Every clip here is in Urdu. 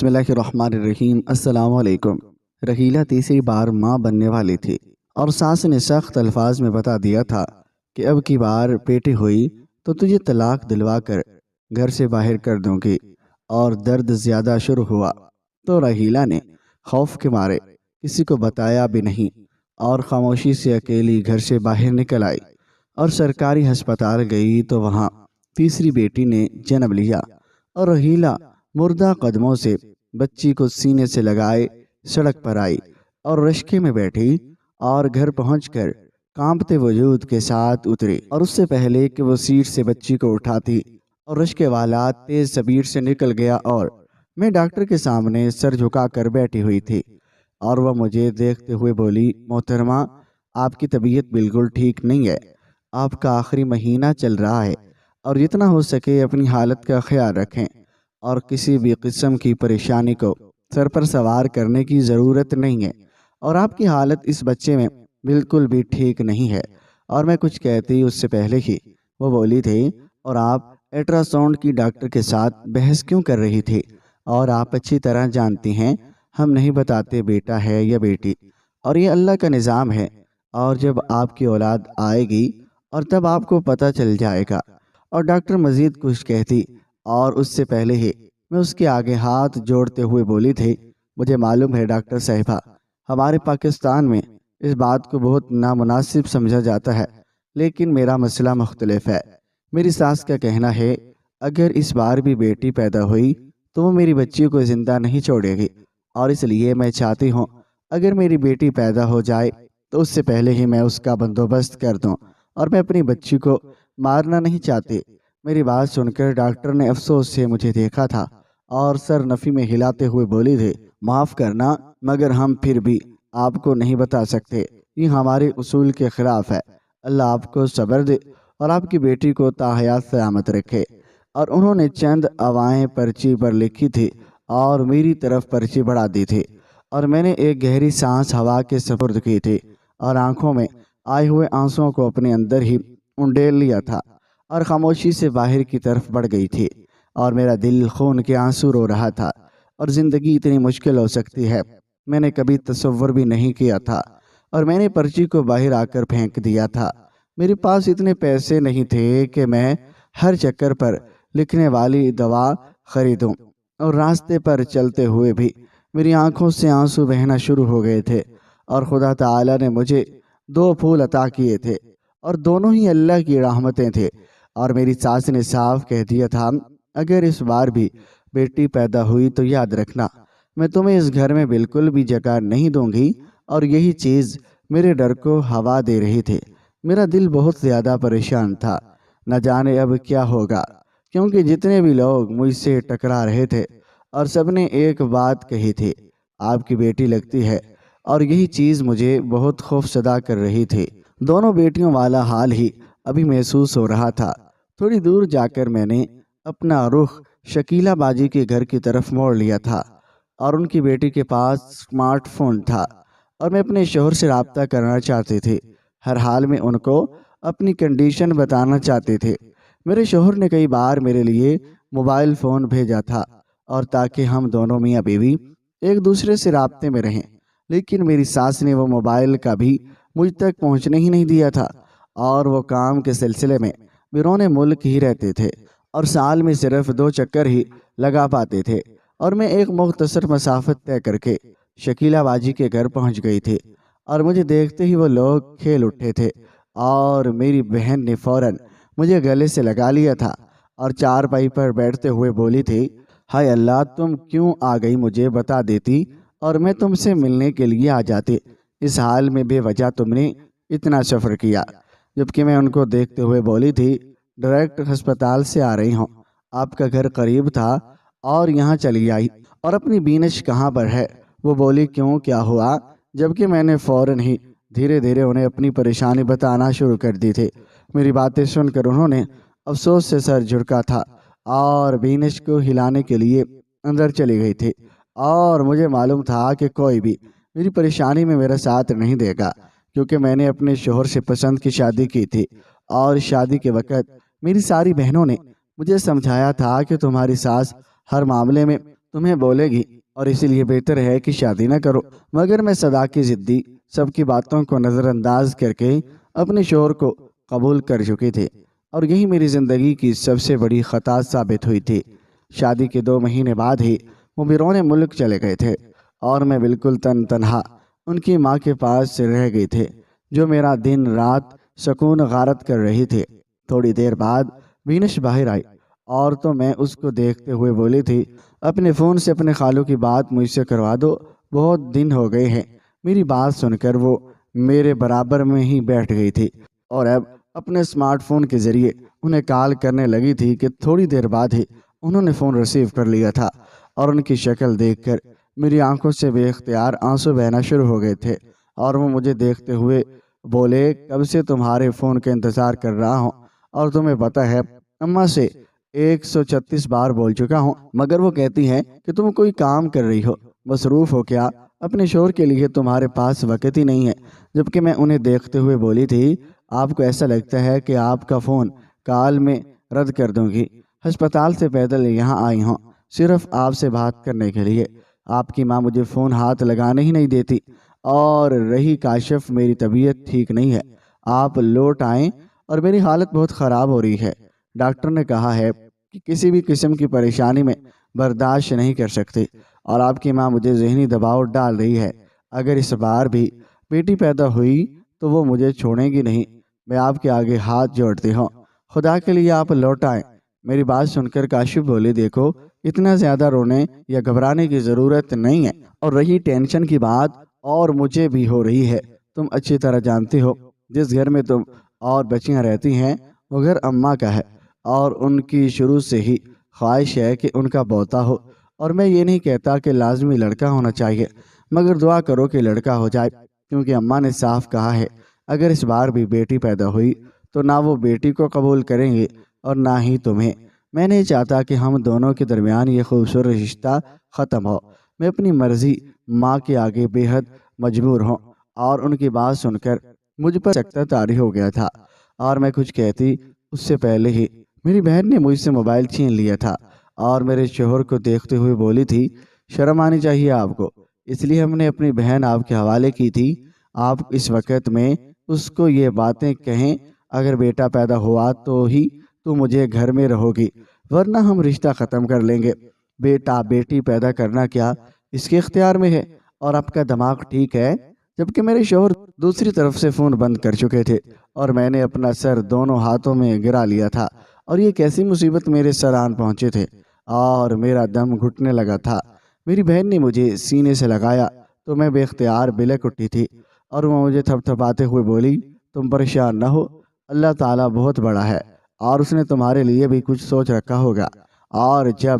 بسم اللہ الرحمن الرحیم۔ السلام علیکم۔ رحیلہ تیسری بار ماں بننے والی تھی اور ساس نے سخت الفاظ میں بتا دیا تھا کہ اب کی بار بیٹی ہوئی تو تجھے طلاق دلوا کر گھر سے باہر کر دوں گی، اور درد زیادہ شروع ہوا تو رحیلہ نے خوف کے مارے کسی کو بتایا بھی نہیں اور خاموشی سے اکیلی گھر سے باہر نکل آئی اور سرکاری ہسپتال گئی تو وہاں تیسری بیٹی نے جنم لیا اور رحیلہ مردہ قدموں سے بچی کو سینے سے لگائے سڑک پر آئی اور رشکے میں بیٹھی اور گھر پہنچ کر کانپتے وجود کے ساتھ اتری، اور اس سے پہلے کہ وہ سیٹ سے بچی کو اٹھاتی اور رشکے والا تیز سپیڈ سے نکل گیا اور میں ڈاکٹر کے سامنے سر جھکا کر بیٹھی ہوئی تھی اور وہ مجھے دیکھتے ہوئے بولی، محترمہ آپ کی طبیعت بالکل ٹھیک نہیں ہے، آپ کا آخری مہینہ چل رہا ہے اور جتنا ہو سکے اپنی حالت کا خیال رکھیں اور کسی بھی قسم کی پریشانی کو سر پر سوار کرنے کی ضرورت نہیں ہے، اور آپ کی حالت اس بچے میں بالکل بھی ٹھیک نہیں ہے۔ اور میں کچھ کہتی اس سے پہلے ہی وہ بولی تھی، اور آپ الٹرا ساؤنڈ کی ڈاکٹر کے ساتھ بحث کیوں کر رہی تھی؟ اور آپ اچھی طرح جانتی ہیں ہم نہیں بتاتے بیٹا ہے یا بیٹی، اور یہ اللہ کا نظام ہے، اور جب آپ کی اولاد آئے گی اور تب آپ کو پتہ چل جائے گا۔ اور ڈاکٹر مزید کچھ کہتی اور اس سے پہلے ہی میں اس کے آگے ہاتھ جوڑتے ہوئے بولی تھی، مجھے معلوم ہے ڈاکٹر صاحبہ، ہمارے پاکستان میں اس بات کو بہت نامناسب سمجھا جاتا ہے، لیکن میرا مسئلہ مختلف ہے۔ میری ساس کا کہنا ہے اگر اس بار بھی بیٹی پیدا ہوئی تو وہ میری بچی کو زندہ نہیں چھوڑے گی، اور اس لیے میں چاہتی ہوں اگر میری بیٹی پیدا ہو جائے تو اس سے پہلے ہی میں اس کا بندوبست کر دوں، اور میں اپنی بچی کو مارنا نہیں چاہتی۔ میری بات سن کر ڈاکٹر نے افسوس سے مجھے دیکھا تھا اور سر نفی میں ہلاتے ہوئے بولی تھی، معاف کرنا مگر ہم پھر بھی آپ کو نہیں بتا سکتے، یہ ہمارے اصول کے خلاف ہے۔ اللہ آپ کو صبر دے اور آپ کی بیٹی کو تا حیات سلامت رکھے۔ اور انہوں نے چند اوائیں پرچی پر لکھی تھی اور میری طرف پرچی بڑھا دی تھی، اور میں نے ایک گہری سانس ہوا کے سپرد کی تھی اور آنکھوں میں آئے ہوئے آنسوؤں کو اپنے اندر ہی انڈیل لیا تھا اور خاموشی سے باہر کی طرف بڑھ گئی تھی، اور میرا دل خون کے آنسو رو رہا تھا، اور زندگی اتنی مشکل ہو سکتی ہے میں نے کبھی تصور بھی نہیں کیا تھا، اور میں نے پرچی کو باہر آ کر پھینک دیا تھا۔ میرے پاس اتنے پیسے نہیں تھے کہ میں ہر چکر پر لکھنے والی دوا خریدوں، اور راستے پر چلتے ہوئے بھی میری آنکھوں سے آنسو بہنا شروع ہو گئے تھے، اور خدا تعالی نے مجھے 2 پھول عطا کیے تھے اور دونوں ہی اللہ کی رحمتیں تھے، اور میری ساس نے صاف کہہ دیا تھا اگر اس بار بھی بیٹی پیدا ہوئی تو یاد رکھنا میں تمہیں اس گھر میں بالکل بھی جگہ نہیں دوں گی، اور یہی چیز میرے ڈر کو ہوا دے رہی تھی۔ میرا دل بہت زیادہ پریشان تھا، نہ جانے اب کیا ہوگا، کیونکہ جتنے بھی لوگ مجھ سے ٹکرا رہے تھے اور سب نے ایک بات کہی تھی، آپ کی بیٹی لگتی ہے، اور یہی چیز مجھے بہت خوف زدہ کر رہی تھی۔ دونوں بیٹیوں والا حال ہی ابھی محسوس ہو رہا تھا۔ تھوڑی دور جا کر میں نے اپنا رخ شکیلہ باجی کے گھر کی طرف موڑ لیا تھا، اور ان کی بیٹی کے پاس اسمارٹ فون تھا اور میں اپنے شوہر سے رابطہ کرنا چاہتی تھی، ہر حال میں ان کو اپنی کنڈیشن بتانا چاہتے تھے۔ میرے شوہر نے کئی بار میرے لیے موبائل فون بھیجا تھا اور تاکہ ہم دونوں میاں بیوی ایک دوسرے سے رابطے میں رہیں، لیکن میری ساس نے وہ موبائل کا بھی مجھ تک پہنچنے ہی نہیں دیا تھا، اور وہ کام کے سلسلے میں بیرون ملک ہی رہتے تھے اور سال میں صرف 2 چکر ہی لگا پاتے تھے، اور میں ایک مختصر مسافت طے کر کے شکیلہ باجی کے گھر پہنچ گئی تھی، اور مجھے دیکھتے ہی وہ لوگ کھیل اٹھے تھے، اور میری بہن نے فوراً مجھے گلے سے لگا لیا تھا اور چارپائی پر بیٹھتے ہوئے بولی تھی، ہائے اللہ تم کیوں آ گئی، مجھے بتا دیتی اور میں تم سے ملنے کے لیے آ جاتی، اس حال میں بے وجہ تم نے اتنا سفر کیا۔ جبکہ میں ان کو دیکھتے ہوئے بولی تھی، ڈائریکٹ ہسپتال سے آ رہی ہوں، آپ کا گھر قریب تھا اور یہاں چلی آئی، اور اپنی بینش کہاں پر ہے؟ وہ بولی کیوں، کیا ہوا؟ جبکہ میں نے فوراً ہی دھیرے دھیرے انہیں اپنی پریشانی بتانا شروع کر دی تھی۔ میری باتیں سن کر انہوں نے افسوس سے سر جھٹکا تھا اور بینش کو ہلانے کے لیے اندر چلی گئی تھی، اور مجھے معلوم تھا کہ کوئی بھی میری پریشانی میں میرا ساتھ نہیں دے گا، کیونکہ میں نے اپنے شوہر سے پسند کی شادی کی تھی، اور شادی کے وقت میری ساری بہنوں نے مجھے سمجھایا تھا کہ تمہاری ساس ہر معاملے میں تمہیں بولے گی اور اسی لیے بہتر ہے کہ شادی نہ کرو۔ مگر میں سدا کی ضدی سب کی باتوں کو نظر انداز کر کے اپنے شوہر کو قبول کر چکی تھی، اور یہی میری زندگی کی سب سے بڑی خطا ثابت ہوئی تھی۔ شادی کے 2 مہینے بعد ہی وہ بیرون ملک چلے گئے تھے اور میں بالکل تنہا ان کی ماں کے پاس رہ گئی تھی، جو میرا دن رات سکون غارت کر رہی تھی۔ تھوڑی دیر بعد بینش باہر آئی اور تو میں اس کو دیکھتے ہوئے بولی تھی، اپنے فون سے اپنے خالو کی بات مجھ سے کروا دو، بہت دن ہو گئے ہیں۔ میری بات سن کر وہ میرے برابر میں ہی بیٹھ گئی تھی اور اب اپنے اسمارٹ فون کے ذریعے انہیں کال کرنے لگی تھی کہ تھوڑی دیر بعد ہی انہوں نے فون ریسیو کر لیا تھا، اور ان کی شکل دیکھ کر میری آنکھوں سے بے اختیار آنسو بہنا شروع ہو گئے تھے، اور وہ مجھے دیکھتے ہوئے بولے، کب سے تمہارے فون کا انتظار کر رہا ہوں، اور تمہیں پتہ ہے اماں سے 136 بار بول چکا ہوں، مگر وہ کہتی ہیں کہ تم کوئی کام کر رہی ہو، مصروف ہو کیا، اپنے شوہر کے لیے تمہارے پاس وقت ہی نہیں ہے۔ جبکہ میں انہیں دیکھتے ہوئے بولی تھی، آپ کو ایسا لگتا ہے کہ آپ کا فون کال میں رد کر دوں گی؟ ہسپتال سے پیدل یہاں آئی ہوں صرف آپ سے بات کرنے کے لیے۔ آپ کی ماں مجھے فون ہاتھ لگانے ہی نہیں دیتی، اور رہی کاشف میری طبیعت ٹھیک نہیں ہے، آپ لوٹ آئیں، اور میری حالت بہت خراب ہو رہی ہے۔ ڈاکٹر نے کہا ہے کہ کسی بھی قسم کی پریشانی میں برداشت نہیں کر سکتی، اور آپ کی ماں مجھے ذہنی دباؤ ڈال رہی ہے۔ اگر اس بار بھی بیٹی پیدا ہوئی تو وہ مجھے چھوڑیں گی نہیں۔ میں آپ کے آگے ہاتھ جوڑتی ہوں، خدا کے لیے آپ لوٹ آئیں۔ میری بات سن کر کاشف بولے، دیکھو اتنا زیادہ رونے یا گھبرانے کی ضرورت نہیں ہے، اور رہی ٹینشن کی بات، اور مجھے بھی ہو رہی ہے، تم اچھی طرح جانتی ہو جس گھر میں تم اور بچیاں رہتی ہیں وہ گھر اماں کا ہے، اور ان کی شروع سے ہی خواہش ہے کہ ان کا پوتا ہو، اور میں یہ نہیں کہتا کہ لازمی لڑکا ہونا چاہیے، مگر دعا کرو کہ لڑکا ہو جائے، کیونکہ اماں نے صاف کہا ہے اگر اس بار بھی بیٹی پیدا ہوئی تو نہ وہ بیٹی کو قبول کریں گے اور نہ ہی تمہیں۔ میں نہیں چاہتا کہ ہم دونوں کے درمیان یہ خوبصورت رشتہ ختم ہو۔ میں اپنی مرضی ماں کے آگے بے حد مجبور ہوں، اور ان کی بات سن کر مجھ پر سکتہ طاری ہو گیا تھا، اور میں کچھ کہتی اس سے پہلے ہی میری بہن نے مجھ سے موبائل چھین لیا تھا، اور میرے شوہر کو دیکھتے ہوئے بولی تھی، شرم آنی چاہیے آپ کو، اس لیے ہم نے اپنی بہن آپ کے حوالے کی تھی، آپ اس وقت میں اس کو یہ باتیں کہیں، اگر بیٹا پیدا ہوا تو ہی تو مجھے گھر میں رہو گی، ورنہ ہم رشتہ ختم کر لیں گے۔ بیٹا بیٹی پیدا کرنا کیا اس کے اختیار میں ہے، اور آپ کا دماغ ٹھیک ہے؟ جبکہ میرے شوہر دوسری طرف سے فون بند کر چکے تھے، اور میں نے اپنا سر دونوں ہاتھوں میں گرا لیا تھا، اور یہ کیسی مصیبت میرے سر آن پہنچے تھے، اور میرا دم گھٹنے لگا تھا۔ میری بہن نے مجھے سینے سے لگایا تو میں بے اختیار بلک اٹھی تھی، اور وہ مجھے تھپ تھپاتے ہوئے بولی، تم پریشان نہ ہو، اللہ تعالیٰ بہت بڑا ہے، اور اس نے تمہارے لیے بھی کچھ سوچ رکھا ہوگا، اور جب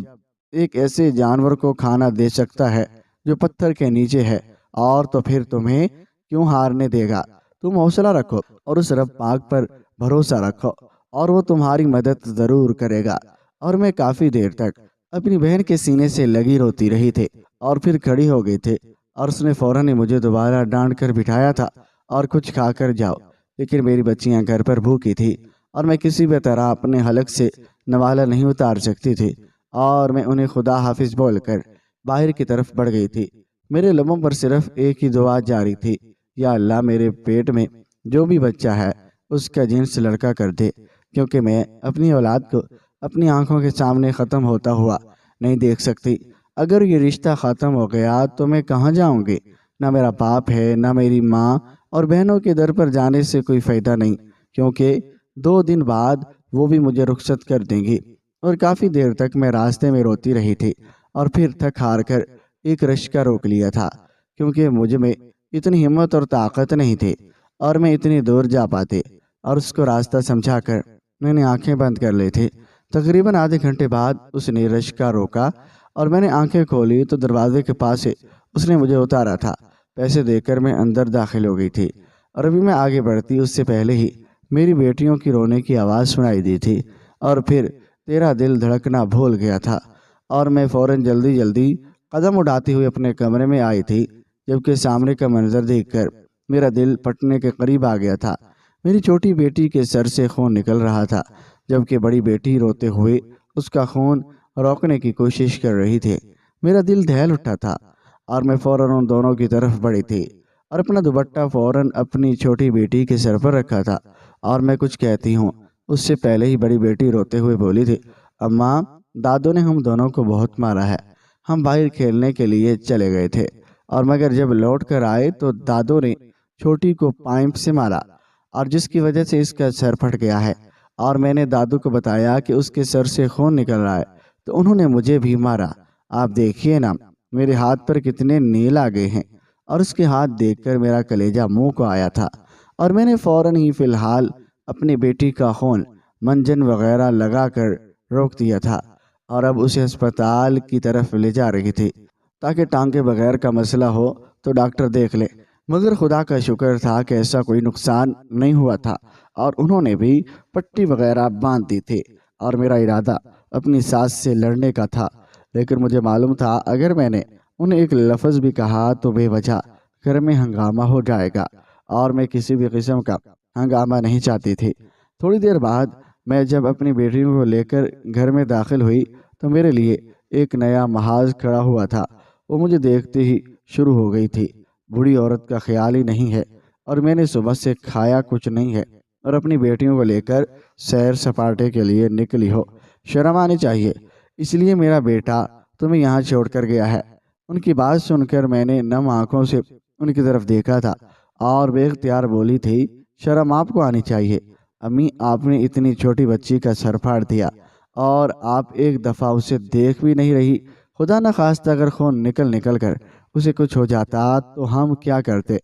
ایک ایسے جانور کو کھانا دے سکتا ہے جو پتھر کے نیچے ہے، اور تو پھر تمہیں کیوں ہارنے دے گا؟ تم حوصلہ رکھو اور اس رب پاک پر بھروسہ رکھو، اور وہ تمہاری مدد ضرور کرے گا۔ اور میں کافی دیر تک اپنی بہن کے سینے سے لگی روتی رہی تھی، اور پھر کھڑی ہو گئی تھی، اور اس نے فوراً مجھے دوبارہ ڈانٹ کر بٹھایا تھا، اور کچھ کھا کر جاؤ۔ لیکن میری بچیاں گھر پر بھوکی تھی، اور میں کسی بھی طرح اپنے حلق سے نوالا نہیں اتار سکتی تھی، اور میں انہیں خدا حافظ بول کر باہر کی طرف بڑھ گئی تھی۔ میرے لبوں پر صرف ایک ہی دعا جاری تھی، یا اللہ میرے پیٹ میں جو بھی بچہ ہے اس کا جنس لڑکا کر دے، کیونکہ میں اپنی اولاد کو اپنی آنکھوں کے سامنے ختم ہوتا ہوا نہیں دیکھ سکتی۔ اگر یہ رشتہ ختم ہو گیا تو میں کہاں جاؤں گی؟ نہ میرا باپ ہے، نہ میری ماں، اور بہنوں کے در پر جانے سے کوئی فائدہ نہیں، کیونکہ 2 دن بعد وہ بھی مجھے رخصت کر دیں گی۔ اور کافی دیر تک میں راستے میں روتی رہی تھی، اور پھر تھک ہار کر ایک رشکہ روک لیا تھا، کیونکہ مجھ میں اتنی ہمت اور طاقت نہیں تھی اور میں اتنی دور جا پاتے، اور اس کو راستہ سمجھا کر میں نے آنکھیں بند کر لی تھی۔ تقریباً آدھے گھنٹے بعد اس نے رشکہ روکا، اور میں نے آنکھیں کھولی تو دروازے کے پاس سے اس نے مجھے اتارا تھا۔ پیسے دے کر میں اندر داخل ہو گئی تھی، اور ابھی میں آگے بڑھتی اس سے پہلے ہی میری بیٹیوں کی رونے کی آواز سنائی دی تھی، اور پھر تیرا دل دھڑکنا بھول گیا تھا، اور میں فوراً جلدی جلدی قدم اٹھاتی ہوئی اپنے کمرے میں آئی تھی، جبکہ سامنے کا منظر دیکھ کر میرا دل پھٹنے کے قریب آ گیا تھا۔ میری چھوٹی بیٹی کے سر سے خون نکل رہا تھا، جبکہ بڑی بیٹی روتے ہوئے اس کا خون روکنے کی کوشش کر رہی تھی۔ میرا دل دہل اٹھا تھا اور میں فوراً ان دونوں کی طرف بڑھی تھی اور اپنا دوپٹہ فوراً اپنی چھوٹی بیٹی کے سر پر رکھا تھا، اور میں کچھ کہتی ہوں اس سے پہلے ہی بڑی بیٹی روتے ہوئے بولی تھی، اماں، دادو نے ہم دونوں کو بہت مارا ہے۔ ہم باہر کھیلنے کے لیے چلے گئے تھے اور مگر جب لوٹ کر آئے تو دادو نے چھوٹی کو پائپ سے مارا، اور جس کی وجہ سے اس کا سر پھٹ گیا ہے، اور میں نے دادو کو بتایا کہ اس کے سر سے خون نکل رہا ہے تو انہوں نے مجھے بھی مارا۔ آپ دیکھیے نا میرے ہاتھ پر کتنے نیل آ گئے ہیں، اور اس کے ہاتھ دیکھ کر میرا کلیجہ منہ کو آیا تھا، اور میں نے فوراً ہی فی الحال اپنی بیٹی کا خون منجن وغیرہ لگا کر روک دیا تھا، اور اب اسے ہسپتال کی طرف لے جا رہی تھی تاکہ ٹانگ کے بغیر کا مسئلہ ہو تو ڈاکٹر دیکھ لے۔ مگر خدا کا شکر تھا کہ ایسا کوئی نقصان نہیں ہوا تھا، اور انہوں نے بھی پٹی وغیرہ باندھ دی تھی، اور میرا ارادہ اپنی ساس سے لڑنے کا تھا، لیکن مجھے معلوم تھا اگر میں نے انہیں ایک لفظ بھی کہا تو بے وجہ گھر میں ہنگامہ ہو جائے گا، اور میں کسی بھی قسم کا ہنگامہ نہیں چاہتی تھی۔ تھوڑی دیر بعد میں جب اپنی بیٹی کو لے کر گھر میں داخل ہوئی تو میرے لیے ایک نیا محاذ کھڑا ہوا تھا۔ وہ مجھے دیکھتے ہی شروع ہو گئی تھی، بوڑھی عورت کا خیال ہی نہیں ہے، اور میں نے صبح سے کھایا کچھ نہیں ہے، اور اپنی بیٹیوں کو لے کر سیر سپاٹے کے لیے نکلی ہو، شرم آنی چاہیے، اس لیے میرا بیٹا تمہیں یہاں چھوڑ کر گیا ہے۔ ان کی بات سن کر میں نے نم آنکھوں سے ان کی طرف دیکھا تھا اور بے اختیار بولی تھی، شرم آپ کو آنی چاہیے امی، آپ نے اتنی چھوٹی بچی کا سر پھاڑ دیا اور آپ ایک دفعہ اسے دیکھ بھی نہیں رہی۔ خدا نہ خواستہ اگر خون نکل کر اسے کچھ ہو جاتا تو ہم کیا کرتے؟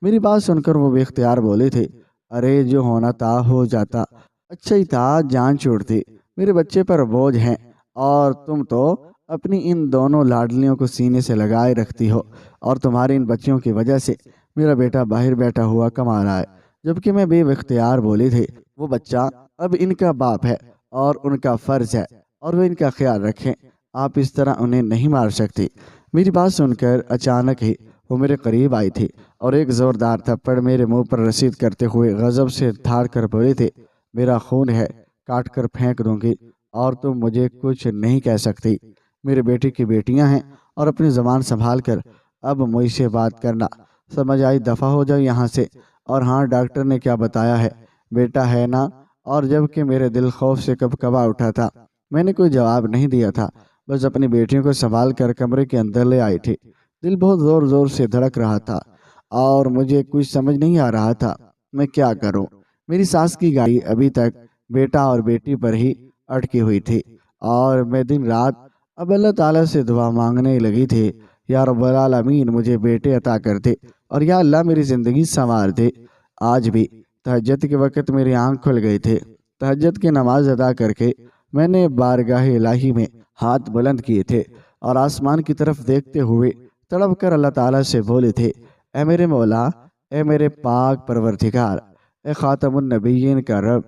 میری بات سن کر وہ بے اختیار بولے تھے، ارے جو ہونا تھا ہو جاتا، اچھا ہی تھا جان چھوڑتی، میرے بچے پر بوجھ ہیں، اور تم تو اپنی ان دونوں لاڈلیوں کو سینے سے لگائے رکھتی ہو، اور تمہاری ان بچیوں کی وجہ سے میرا بیٹا باہر بیٹھا ہوا کما رہا ہے، جبکہ میں بے اختیار بولی تھی، وہ بچہ اب ان کا باپ ہے اور ان کا فرض ہے اور وہ ان کا خیال رکھیں، آپ اس طرح انہیں نہیں مار سکتی۔ میری بات سن کر اچانک ہی وہ میرے قریب آئی تھی اور ایک زوردار تھپڑ میرے منہ پر رسید کرتے ہوئے غضب سے دھاڑ کر بولی تھی، میرا خون ہے، کاٹ کر پھینک دوں گی اور تم مجھے کچھ نہیں کہہ سکتی۔ میرے بیٹے کی بیٹیاں ہیں اور اپنی زبان سنبھال کر اب مجھ سے بات کرنا، سمجھ آئی؟ دفع ہو جاؤ یہاں سے۔ اور ہاں، ڈاکٹر نے کیا بتایا ہے؟ بیٹا ہے نا؟ اور جب کہ میرے دل خوف سے کب کبا اٹھا تھا، میں نے کوئی جواب نہیں دیا تھا، بس اپنی بیٹیوں کو سنبھال کر کمرے کے اندر لے آئی تھی۔ دل بہت زور زور سے دھڑک رہا تھا اور مجھے کچھ سمجھ نہیں آ رہا تھا میں کیا کروں۔ میری ساس کی گاڑی ابھی تک بیٹا اور بیٹی پر ہی اٹکی ہوئی تھی، اور میں دن رات اب اللہ تعالیٰ سے دعا مانگنے لگی تھی، یا رب العالمین مجھے بیٹے عطا کر دے، اور یا اللہ میری زندگی سنوار دے۔ آج بھی تہجد کے وقت میری آنکھ کھل گئی تھی۔ تہجد کی نماز ادا کر کے میں نے بارگاہ الہی میں ہاتھ بلند کیے تھے اور آسمان کی طرف دیکھتے ہوئے تڑپ کر اللہ تعالیٰ سے بولے تھے، اے میرے مولا، اے میرے پاک پروردگار، اے خاتم النبیین کا رب،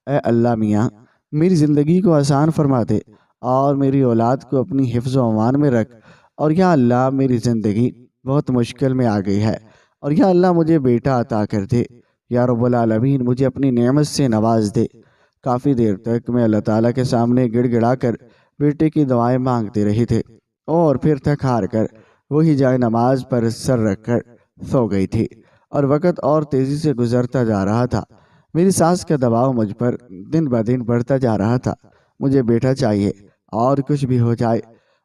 اے اللہ میاں میری زندگی کو آسان فرما دے اور میری اولاد کو اپنی حفظ و امان میں رکھ، اور یا اللہ میری زندگی بہت مشکل میں آ گئی ہے، اور یا اللہ مجھے بیٹا عطا کر دے، یا رب العالمین مجھے اپنی نعمت سے نواز دے۔ کافی دیر تک میں اللہ تعالیٰ کے سامنے گڑ گڑا کر بیٹے کی دعائیں مانگتے رہی تھے، اور پھر تھک ہار کر وہی جائے نماز پر سر رکھ کر سو گئی تھی، اور وقت اور تیزی سے گزرتا جا رہا تھا۔ میری ساس کا دباؤ مجھ پر دن بدن بڑھتا جا رہا تھا، مجھے بیٹا چاہیے، اور کچھ بھی ہو جائے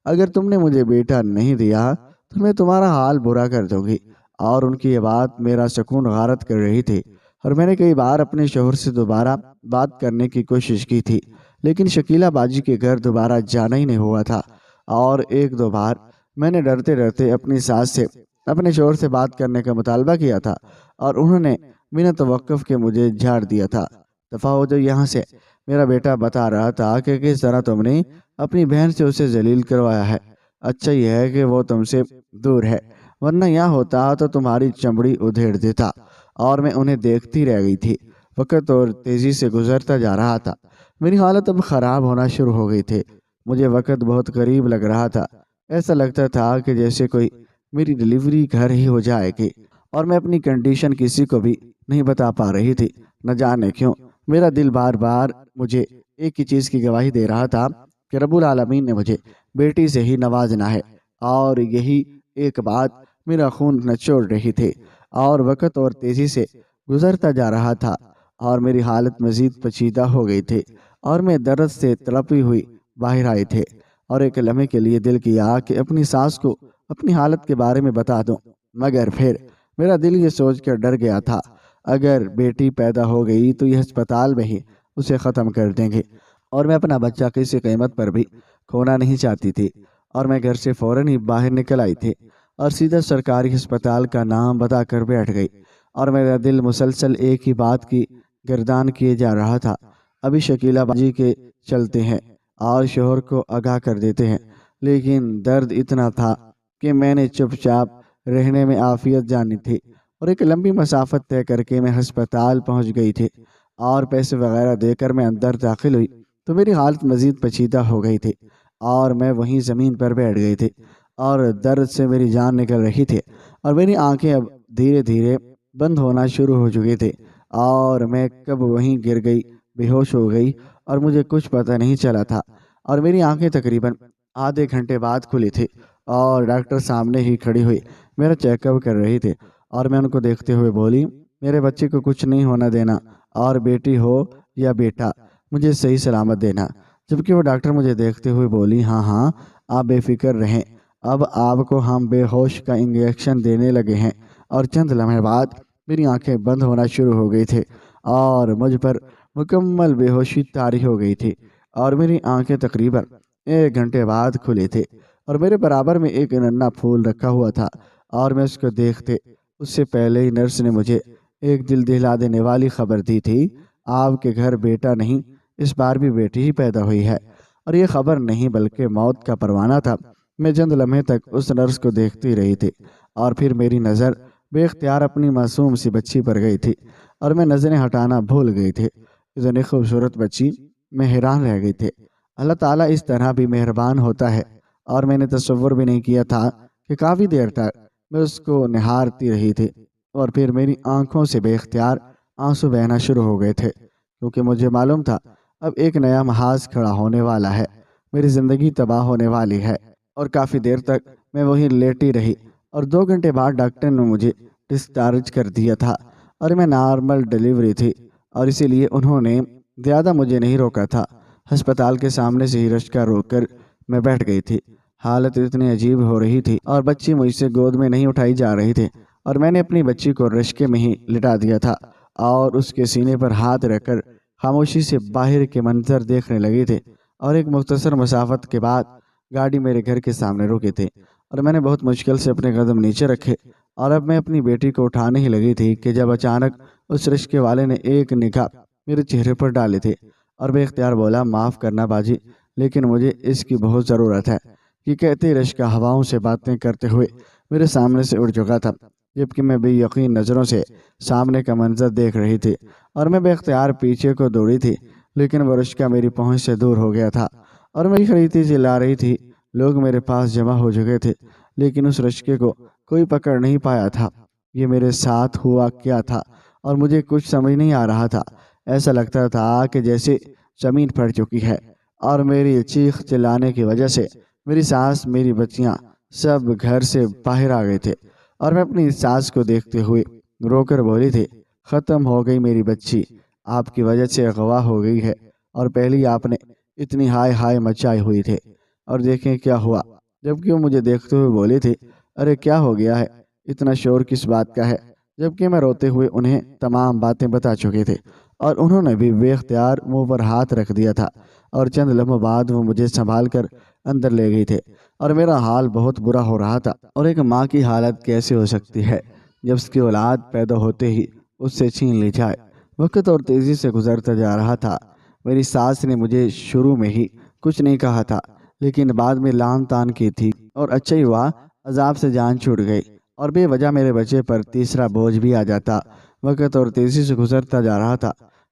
اگر تم نے مجھے بیٹا نہیں دیا تو میں تمہارا حال برا کر دوں گی۔ اور ان کی یہ بات میرا سکون غارت کر رہی تھی، اور میں نے کئی بار اپنے شوہر سے دوبارہ بات کرنے کی کوشش کی تھی، لیکن شکیلہ باجی کے گھر دوبارہ جانا ہی نہیں ہوا تھا، اور ایک دو بار میں نے ڈرتے ڈرتے اپنی ساس سے اپنے شوہر سے بات کرنے کا مطالبہ کیا تھا، اور انہوں نے بنا توقف کے مجھے جھاڑ دیا تھا۔ دفع ہو جو یہاں سے۔ میرا بیٹا بتا رہا تھا کہ کس طرح تم نے اپنی بہن سے اسے ذلیل کروایا ہے۔ اچھا یہ ہے کہ وہ تم سے دور ہے، ورنہ یہاں ہوتا تو تمہاری چمڑی ادھیڑ دیتا۔ اور میں انہیں دیکھتی رہ گئی تھی۔ وقت اور تیزی سے گزرتا جا رہا تھا، میری حالت اب خراب ہونا شروع ہو گئی تھی، مجھے وقت بہت قریب لگ رہا تھا، ایسا لگتا تھا کہ جیسے کوئی میری ڈلیوری گھر ہی ہو جائے گی، اور میں اپنی کنڈیشن کسی کو بھی نہیں بتا پا رہی تھی۔ نہ جانے کیوں میرا دل بار بار مجھے ایک ہی چیز کی گواہی دے رہا تھا کہ رب العالمین نے مجھے بیٹی سے ہی نوازنا ہے، اور یہی ایک بات میرا خون نچوڑ رہی تھی، اور وقت اور تیزی سے گزرتا جا رہا تھا، اور میری حالت مزید پیچیدہ ہو گئی تھی، اور میں درد سے تڑپی ہوئی باہر آئی تھی، اور ایک لمحے کے لیے دل کیا کہ اپنی ساس کو اپنی حالت کے بارے میں بتا دوں، مگر پھر میرا دل یہ سوچ کر ڈر گیا تھا اگر بیٹی پیدا ہو گئی تو یہ ہسپتال میں ہی اسے ختم کر دیں گے، اور میں اپنا بچہ کسی قیمت پر بھی کھونا نہیں چاہتی تھی، اور میں گھر سے فوراً ہی باہر نکل آئی تھی اور سیدھا سرکاری ہسپتال کا نام بتا کر بیٹھ گئی، اور میرا دل مسلسل ایک ہی بات کی گردان کیے جا رہا تھا، ابھی شکیلہ باجی کے چلتے ہیں اور شوہر کو آگاہ کر دیتے ہیں، لیکن درد اتنا تھا کہ میں نے چپ چاپ رہنے میں عافیت جانی تھی، اور ایک لمبی مسافت طے کر کے میں ہسپتال پہنچ گئی تھی، اور پیسے وغیرہ دے کر میں اندر داخل ہوئی تو میری حالت مزید پیچیدہ ہو گئی تھی، اور میں وہیں زمین پر بیٹھ گئی تھی، اور درد سے میری جان نکل رہی تھی، اور میری آنکھیں اب دھیرے دھیرے بند ہونا شروع ہو چکی تھی، اور میں کب وہیں گر گئی، بے ہوش ہو گئی، اور مجھے کچھ پتہ نہیں چلا تھا، اور میری آنکھیں تقریباً آدھے گھنٹے بعد کھلی تھی، اور ڈاکٹر سامنے ہی کھڑی ہوئی میرا چیک اپ کر رہی تھی، اور میں ان کو دیکھتے ہوئے بولی، میرے بچے کو کچھ نہیں ہونا دینا، اور بیٹی ہو یا بیٹا مجھے صحیح سلامت دینا، جبکہ وہ ڈاکٹر مجھے دیکھتے ہوئے بولی، ہاں ہاں آپ بے فکر رہیں، اب آپ کو ہم بے ہوش کا انجیکشن دینے لگے ہیں، اور چند لمحے بعد میری آنکھیں بند ہونا شروع ہو گئی تھی، اور مجھ پر مکمل بے ہوشی طاری ہو گئی تھی، اور میری آنکھیں تقریباً ایک گھنٹے بعد کھلی تھی، اور میرے برابر میں ایک ننھا پھول رکھا ہوا تھا، اور میں اس کو دیکھتے اس سے پہلے ہی نرس نے مجھے ایک دل دہلا دینے والی خبر دی تھی، آپ کے گھر بیٹا نہیں، اس بار بھی بیٹی ہی پیدا ہوئی ہے، اور یہ خبر نہیں بلکہ موت کا پروانہ تھا۔ میں چند لمحے تک اس نرس کو دیکھتی رہی تھی، اور پھر میری نظر بے اختیار اپنی معصوم سی بچی پر گئی تھی، اور میں نظریں ہٹانا بھول گئی تھی، اتنی خوبصورت بچی، میں حیران رہ گئی تھی۔ اللہ تعالیٰ اس طرح بھی مہربان ہوتا ہے، اور میں نے تصور بھی نہیں کیا تھا کہ کافی دیر تک میں اس کو نہارتی رہی تھی، اور پھر میری آنکھوں سے بے اختیار آنسو بہنا شروع ہو گئے تھے، کیونکہ مجھے معلوم تھا اب ایک نیا محاذ کھڑا ہونے والا ہے، میری زندگی تباہ ہونے والی ہے، اور کافی دیر تک میں وہیں لیٹی رہی، اور 2 گھنٹے بعد ڈاکٹر نے مجھے ڈسچارج کر دیا تھا، اور میں نارمل ڈیلیوری تھی، اور اسی لیے انہوں نے زیادہ مجھے نہیں روکا تھا۔ ہسپتال کے سامنے سے ہی رشکہ روک کر میں بیٹھ گئی تھی، حالت اتنی عجیب ہو رہی تھی، اور بچی مجھ سے گود میں نہیں اٹھائی جا رہی تھی، اور میں نے اپنی بچی کو رشکے میں ہی لٹا دیا تھا، اور اس کے سینے پر ہاتھ رکھ کر خاموشی سے باہر کے منظر دیکھنے لگی تھی، اور ایک مختصر مسافت کے بعد گاڑی میرے گھر کے سامنے رکی تھی، اور میں نے بہت مشکل سے اپنے قدم نیچے رکھے، اور اب میں اپنی بیٹی کو اٹھانے ہی لگی تھی کہ جب اچانک اس رشکے والے نے ایک نگاہ میرے چہرے پر ڈالی تھی، اور بے اختیار بولا، معاف کرنا باجی، لیکن مجھے اس کی بہت ضرورت ہے۔ یہ کہتے ہی رشکہ ہواؤں سے باتیں کرتے ہوئے میرے سامنے سے اڑ چکا تھا، جبکہ میں بے یقین نظروں سے سامنے کا منظر دیکھ رہی تھی، اور میں بے اختیار پیچھے کو دوڑی تھی، لیکن وہ رشکہ میری پہنچ سے دور ہو گیا تھا، اور میری خریدی چلا رہی تھی، لوگ میرے پاس جمع ہو چکے تھے، لیکن اس رشکے کو کوئی پکڑ نہیں پایا تھا۔ یہ میرے ساتھ ہوا کیا تھا، اور مجھے کچھ سمجھ نہیں آ رہا تھا، ایسا لگتا تھا کہ جیسے زمین پھٹ چکی ہے، اور میری چیخ چلانے کی وجہ سے میری ساس، میری بچیاں سب گھر سے باہر آ گئے تھے، اور میں اپنی ساس کو دیکھتے ہوئے رو کر بولی تھی، ختم ہو گئی میری بچی، آپ کی وجہ سے اغوا ہو گئی ہے، اور پہلی آپ نے اتنی ہائے ہائے مچائی ہوئی تھی، اور دیکھیں کیا ہوا۔ جبکہ وہ مجھے دیکھتے ہوئے بولی تھی، ارے کیا ہو گیا ہے، اتنا شور کس بات کا ہے، جبکہ میں روتے ہوئے انہیں تمام باتیں بتا چکے تھے، اور انہوں نے بھی بے اختیار منہ پر ہاتھ رکھ دیا تھا، اور چند لمحوں بعد وہ مجھے سنبھال کر اندر لے گئی تھے، اور میرا حال بہت برا ہو رہا تھا۔ اور ایک ماں کی حالت کیسے ہو سکتی ہے جب اس کی اولاد پیدا ہوتے ہی اس سے چھین لی جائے۔ وقت اور تیزی سے گزرتا جا رہا تھا، میری ساس نے مجھے شروع میں ہی کچھ نہیں کہا تھا، لیکن بعد میں لان تان کی تھی، اور اچھا ہی ہوا عذاب سے جان چھوٹ گئی، اور بے وجہ میرے بچے پر تیسرا بوجھ بھی آ جاتا۔ وقت اور تیزی سے گزرتا جا رہا تھا،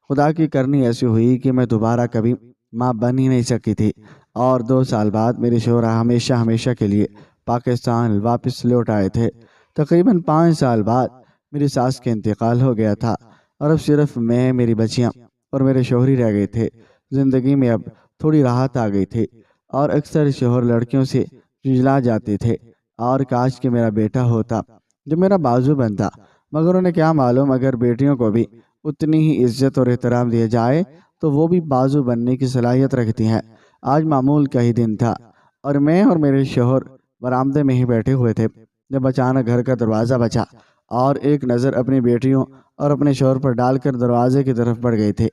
خدا کی کرنی ایسی ہوئی کہ میں دوبارہ کبھی ماں بن ہی نہیں سکی تھی، اور 2 سال بعد میرے شوہر ہمیشہ ہمیشہ کے لیے پاکستان واپس لوٹ آئے تھے۔ تقریباً 5 سال بعد میری ساس کا انتقال ہو گیا تھا، اور اب صرف میں، میری بچیاں اور میرے شوہر ہی رہ گئے تھے۔ زندگی میں اب تھوڑی راحت آ گئی تھی، اور اکثر شوہر لڑکیوں سے جھجلا جاتے تھے، اور کاش کہ میرا بیٹا ہوتا جو میرا بازو بنتا، مگر انہیں کیا معلوم اگر بیٹیوں کو بھی اتنی ہی عزت اور احترام دیا جائے تو وہ بھی بازو بننے کی صلاحیت رکھتی ہیں۔ آج معمول کا ہی دن تھا اور میں اور میرے شوہر برآمدے میں ہی بیٹھے ہوئے تھے جب اچانک گھر کا دروازہ بجا اور ایک نظر اپنی بیٹیوں اور اپنے شوہر پر ڈال کر دروازے کی طرف بڑھ گئے تھے،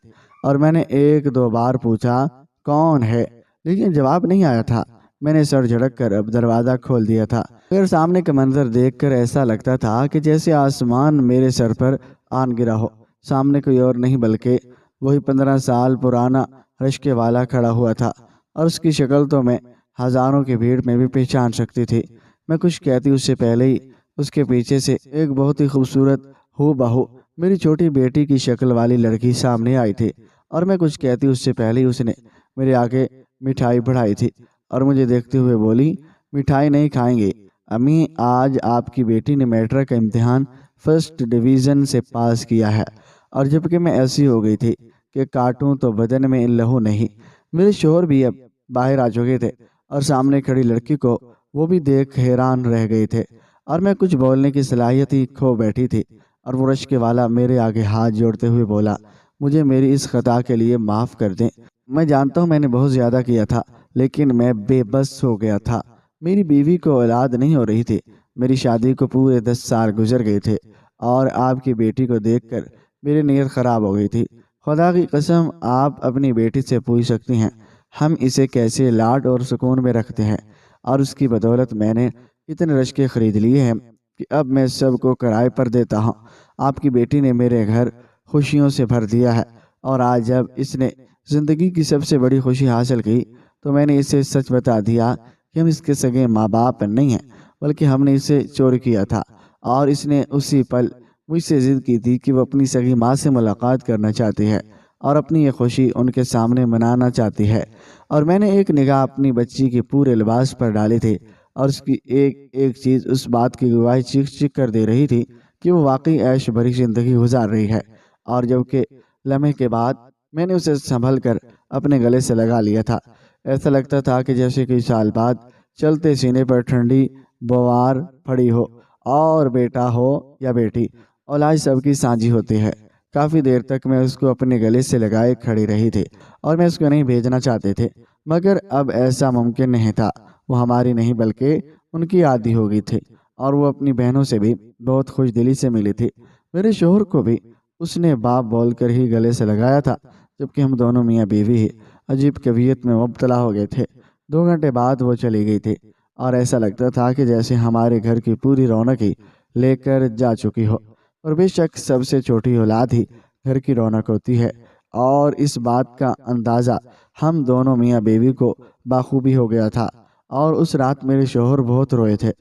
اور میں نے ایک دو بار پوچھا کون ہے، لیکن جواب نہیں آیا تھا۔ میں نے سر جھڑک کر اب دروازہ کھول دیا تھا، پھر سامنے کا منظر دیکھ کر ایسا لگتا تھا کہ جیسے آسمان میرے سر پر آن گرا ہو۔ سامنے کوئی اور نہیں بلکہ وہی 15 سال پرانا رشکے والا کھڑا ہوا تھا، اور اس کی شکل تو میں ہزاروں کی بھیڑ میں بھی پہچان سکتی تھی۔ میں کچھ کہتی اس سے پہلے ہی اس کے پیچھے سے ایک بہت ہی خوبصورت ہو بہو میری چھوٹی بیٹی کی شکل والی لڑکی سامنے آئی تھی، اور میں کچھ کہتی اس سے پہلے ہی اس نے میرے آگے مٹھائی بڑھائی تھی اور مجھے دیکھتے ہوئے بولی، مٹھائی نہیں کھائیں گے امی، آج آپ کی بیٹی نے میٹرک کا امتحان فرسٹ ڈویژن سے پاس کیا ہے۔ اور جبکہ میں ایسی ہو گئی تھی کہ کاٹوں تو بدن میں لہو نہیں۔ میرے شوہر بھی اب باہر آ چکے تھے اور سامنے کھڑی لڑکی کو وہ بھی دیکھ حیران رہ گئے تھے، اور میں کچھ بولنے کی صلاحیت ہی کھو بیٹھی تھی، اور وہ رشکے والا میرے آگے ہاتھ جوڑتے ہوئے بولا، مجھے میری اس خطا کے لیے معاف کر دیں۔ میں جانتا ہوں میں نے بہت زیادہ کیا تھا، لیکن میں بے بس ہو گیا تھا۔ میری بیوی کو اولاد نہیں ہو رہی تھی، میری شادی کو پورے 10 سال گزر گئے تھے، اور آپ کی بیٹی کو دیکھ کر میری نیت خراب ہو گئی تھی۔ خدا کی قسم آپ اپنی بیٹی سے پوچھ سکتی ہیں ہم اسے کیسے لاڈ اور سکون میں رکھتے ہیں، اور اس کی بدولت میں نے اتنے رشکے خرید لیے ہیں کہ اب میں سب کو کرائے پر دیتا ہوں۔ آپ کی بیٹی نے میرے گھر خوشیوں سے بھر دیا ہے، اور آج جب اس نے زندگی کی سب سے بڑی خوشی حاصل کی تو میں نے اسے سچ بتا دیا کہ ہم اس کے سگے ماں باپ نہیں ہیں، بلکہ ہم نے اسے چوری کیا تھا، اور اس نے اسی پل مجھ سے ضد کی تھی کہ وہ اپنی سگی ماں سے ملاقات کرنا چاہتی ہے اور اپنی یہ خوشی ان کے سامنے منانا چاہتی ہے۔ اور میں نے ایک نگاہ اپنی بچی کے پورے لباس پر ڈالی تھی، اور اس کی ایک ایک چیز اس بات کی گواہی چیخ چیخ کر دے رہی تھی کہ وہ واقعی عیش بھری زندگی گزار رہی ہے۔ اور جبکہ لمحے کے بعد میں نے اسے سنبھل کر اپنے گلے سے لگا لیا تھا، ایسا لگتا تھا کہ جیسے کئی سال بعد چلتے سینے پر ٹھنڈی بوار پڑی ہو، اور بیٹا ہو یا بیٹی، اولاد سب کی سانجھی ہوتی ہے۔ کافی دیر تک میں اس کو اپنے گلے سے لگائے کھڑی رہی تھی، اور میں اس کو نہیں بھیجنا چاہتے تھے، مگر اب ایسا ممکن نہیں تھا۔ وہ ہماری نہیں بلکہ ان کی عادی ہو گئی تھی، اور وہ اپنی بہنوں سے بھی بہت خوش دلی سے ملی تھی۔ میرے شوہر کو بھی اس نے باپ بول کر ہی گلے سے لگایا تھا، جبکہ ہم دونوں میاں بیوی ہی عجیب کیفیت میں مبتلا ہو گئے تھے۔ 2 گھنٹے بعد وہ چلی گئی تھی، اور ایسا لگتا تھا کہ جیسے ہمارے گھر کی پوری رونق ہی لے کر جا چکی ہو۔ اور بے شک سب سے چھوٹی اولاد ہی گھر کی رونق ہوتی ہے، اور اس بات کا اندازہ ہم دونوں میاں بیوی کو بخوبی ہو گیا تھا۔ اور اس رات میرے شوہر بہت روئے تھے،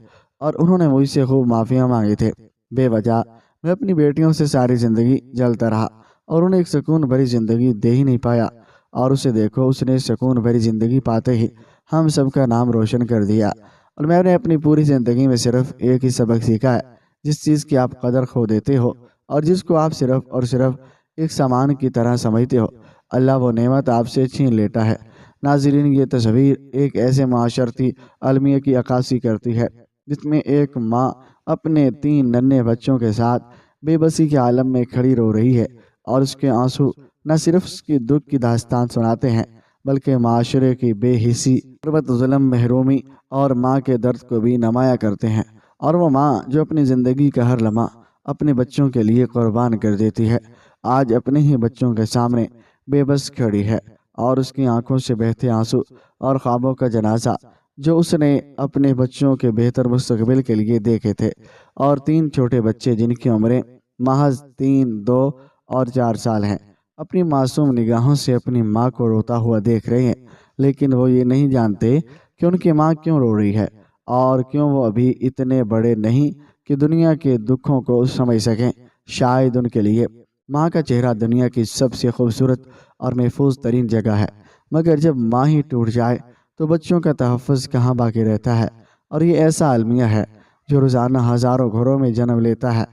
اور انہوں نے مجھ سے خوب معافیاں مانگی تھے۔ بے وجہ میں اپنی بیٹیوں سے ساری زندگی جلتا رہا، اور انہیں ایک سکون بھری زندگی دے ہی نہیں پایا، اور اسے دیکھو اس نے سکون بھری زندگی پاتے ہی ہم سب کا نام روشن کر دیا۔ اور میں نے اپنی پوری زندگی میں صرف ایک ہی سبق سیکھا ہے، جس چیز کی آپ قدر کھو دیتے ہو اور جس کو آپ صرف اور صرف ایک سامان کی طرح سمجھتے ہو، اللہ وہ نعمت آپ سے چھین لیتا ہے۔ ناظرین، یہ تصویر ایک ایسے معاشرتی المیہ کی عکاسی کرتی ہے جس میں ایک ماں اپنے 3 ننھے بچوں کے ساتھ بے بسی کے عالم میں کھڑی رو رہی ہے، اور اس کے آنسو نہ صرف اس کی دکھ کی داستان سناتے ہیں بلکہ معاشرے کی بے حسی، غربت، ظلم، محرومی اور ماں کے درد کو بھی نمایاں کرتے ہیں۔ اور وہ ماں جو اپنی زندگی کا ہر لمحہ اپنے بچوں کے لیے قربان کر دیتی ہے، آج اپنے ہی بچوں کے سامنے بے بس کھڑی ہے، اور اس کی آنکھوں سے بہتے آنسو اور خوابوں کا جنازہ جو اس نے اپنے بچوں کے بہتر مستقبل کے لیے دیکھے تھے، اور 3 چھوٹے بچے جن کی عمریں محض 3، 2 اور 4 سال ہیں، اپنی معصوم نگاہوں سے اپنی ماں کو روتا ہوا دیکھ رہے ہیں، لیکن وہ یہ نہیں جانتے کہ ان کی ماں کیوں رو رہی ہے، اور کیوں وہ ابھی اتنے بڑے نہیں کہ دنیا کے دکھوں کو سمجھ سکیں۔ شاید ان کے لیے ماں کا چہرہ دنیا کی سب سے خوبصورت اور محفوظ ترین جگہ ہے، مگر جب ماں ہی ٹوٹ جائے تو بچوں کا تحفظ کہاں باقی رہتا ہے۔ اور یہ ایسا المیہ ہے جو روزانہ ہزاروں گھروں میں جنم لیتا ہے،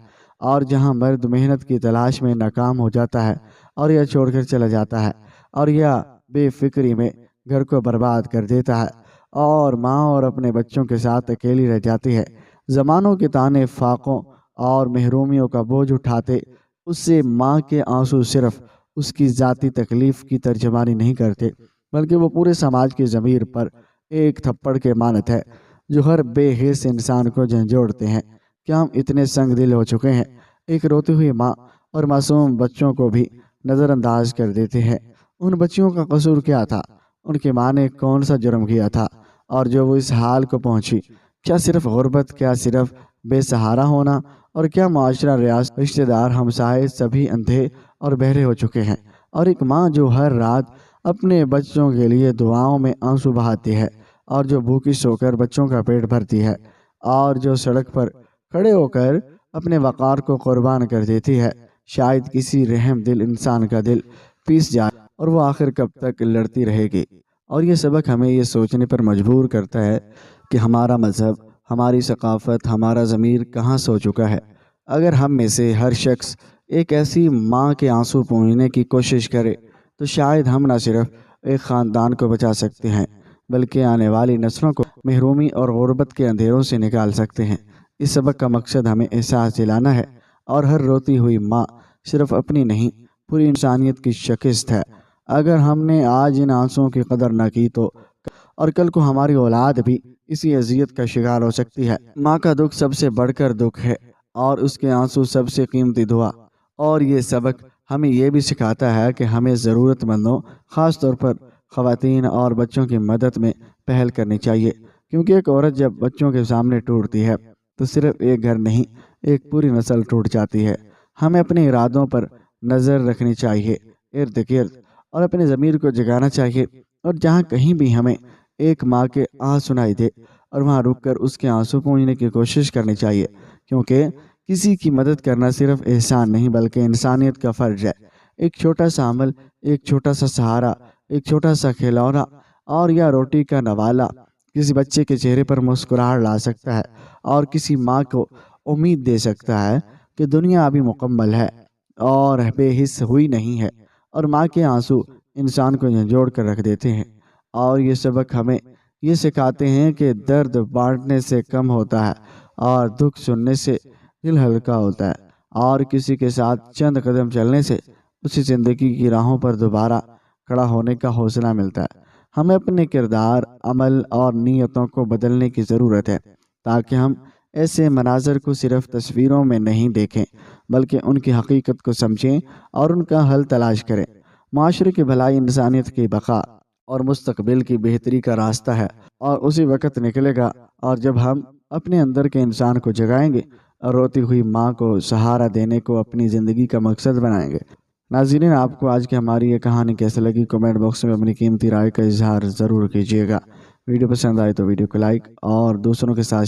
اور جہاں مرد محنت کی تلاش میں ناکام ہو جاتا ہے اور یا چھوڑ کر چلا جاتا ہے، اور یا بے فکری میں گھر کو برباد کر دیتا ہے، اور ماں اور اپنے بچوں کے ساتھ اکیلی رہ جاتی ہے۔ زمانوں کے تانے، فاقوں اور محرومیوں کا بوجھ اٹھاتے اس سے ماں کے آنسو صرف اس کی ذاتی تکلیف کی ترجمانی نہیں کرتے، بلکہ وہ پورے سماج کی ضمیر پر ایک تھپڑ کے مانت ہے جو ہر بے حس انسان کو جھنجھوڑتے ہیں۔ کیا ہم اتنے سنگ دل ہو چکے ہیں، ایک روتی ہوئی ماں اور معصوم بچوں کو بھی نظر انداز کر دیتے ہیں؟ ان بچیوں کا قصور کیا تھا؟ ان کی ماں نے کون سا جرم کیا تھا اور جو وہ اس حال کو پہنچی؟ کیا صرف غربت؟ کیا صرف بے سہارا ہونا؟ اور کیا معاشرہ، ریاست، رشتہ دار، ہمسائے سبھی اندھے اور بہرے ہو چکے ہیں؟ اور ایک ماں جو ہر رات اپنے بچوں کے لیے دعاؤں میں آنسو بہاتی ہے، اور جو بھوکی سو کر بچوں کا پیٹ بھرتی ہے، اور جو سڑک پر کھڑے ہو کر اپنے وقار کو قربان کر دیتی ہے، شاید کسی رحم دل انسان کا دل پیس جائے اور وہ آخر کب تک لڑتی رہے گی۔ اور یہ سبق ہمیں یہ سوچنے پر مجبور کرتا ہے کہ ہمارا مذہب، ہماری ثقافت، ہمارا ضمیر کہاں سو چکا ہے۔ اگر ہم میں سے ہر شخص ایک ایسی ماں کے آنسو پونجنے کی کوشش کرے تو شاید ہم نہ صرف ایک خاندان کو بچا سکتے ہیں، بلکہ آنے والی نسلوں کو محرومی اور غربت کے اندھیروں سے نکال سکتے ہیں۔ اس سبق کا مقصد ہمیں احساس دلانا ہے، اور ہر روتی ہوئی ماں صرف اپنی نہیں، پوری انسانیت کی شکست ہے۔ اگر ہم نے آج ان آنسوؤں کی قدر نہ کی تو اور کل کو ہماری اولاد بھی اسی اذیت کا شکار ہو سکتی ہے۔ ماں کا دکھ سب سے بڑھ کر دکھ ہے، اور اس کے آنسو سب سے قیمتی دعا۔ اور یہ سبق ہمیں یہ بھی سکھاتا ہے کہ ہمیں ضرورت مندوں، خاص طور پر خواتین اور بچوں کی مدد میں پہل کرنی چاہیے، کیونکہ ایک عورت جب بچوں کے سامنے ٹوٹتی ہے تو صرف ایک گھر نہیں، ایک پوری نسل ٹوٹ جاتی ہے۔ ہمیں اپنے ارادوں پر نظر رکھنی چاہیے، ارد گرد، اور اپنے ضمیر کو جگانا چاہیے، اور جہاں کہیں بھی ہمیں ایک ماں کے آہ سنائی دے اور وہاں رک کر اس کے آنسو پونجنے کی کوشش کرنی چاہیے، کیونکہ کسی کی مدد کرنا صرف احسان نہیں بلکہ انسانیت کا فرض ہے۔ ایک چھوٹا سا عمل، ایک چھوٹا سا سہارا، ایک چھوٹا سا کھلونا اور یا روٹی کا نوالا کسی بچے کے چہرے پر مسکراہٹ لا سکتا ہے، اور کسی ماں کو امید دے سکتا ہے کہ دنیا ابھی مکمل ہے اور بے حس ہوئی نہیں ہے۔ اور ماں کے آنسو انسان کو جھنجھوڑ کر رکھ دیتے ہیں، اور یہ سبق ہمیں یہ سکھاتے ہیں کہ درد بانٹنے سے کم ہوتا ہے، اور دکھ سننے سے دل ہلکا ہوتا ہے، اور کسی کے ساتھ چند قدم چلنے سے اسی زندگی کی راہوں پر دوبارہ کھڑا ہونے کا حوصلہ ملتا ہے۔ ہمیں اپنے کردار، عمل اور نیتوں کو بدلنے کی ضرورت ہے، تاکہ ہم ایسے مناظر کو صرف تصویروں میں نہیں دیکھیں بلکہ ان کی حقیقت کو سمجھیں اور ان کا حل تلاش کریں۔ معاشرے کی بھلائی انسانیت کی بقا اور مستقبل کی بہتری کا راستہ ہے، اور اسی وقت نکلے گا اور جب ہم اپنے اندر کے انسان کو جگائیں گے اور روتی ہوئی ماں کو سہارا دینے کو اپنی زندگی کا مقصد بنائیں گے۔ ناظرین، آپ کو آج کی ہماری یہ کہانی کیسے لگی؟ کمنٹ باکس میں اپنی قیمتی رائے کا اظہار ضرور کیجیے گا۔ ویڈیو پسند آئے تو ویڈیو کو لائک اور دوسروں کے ساتھ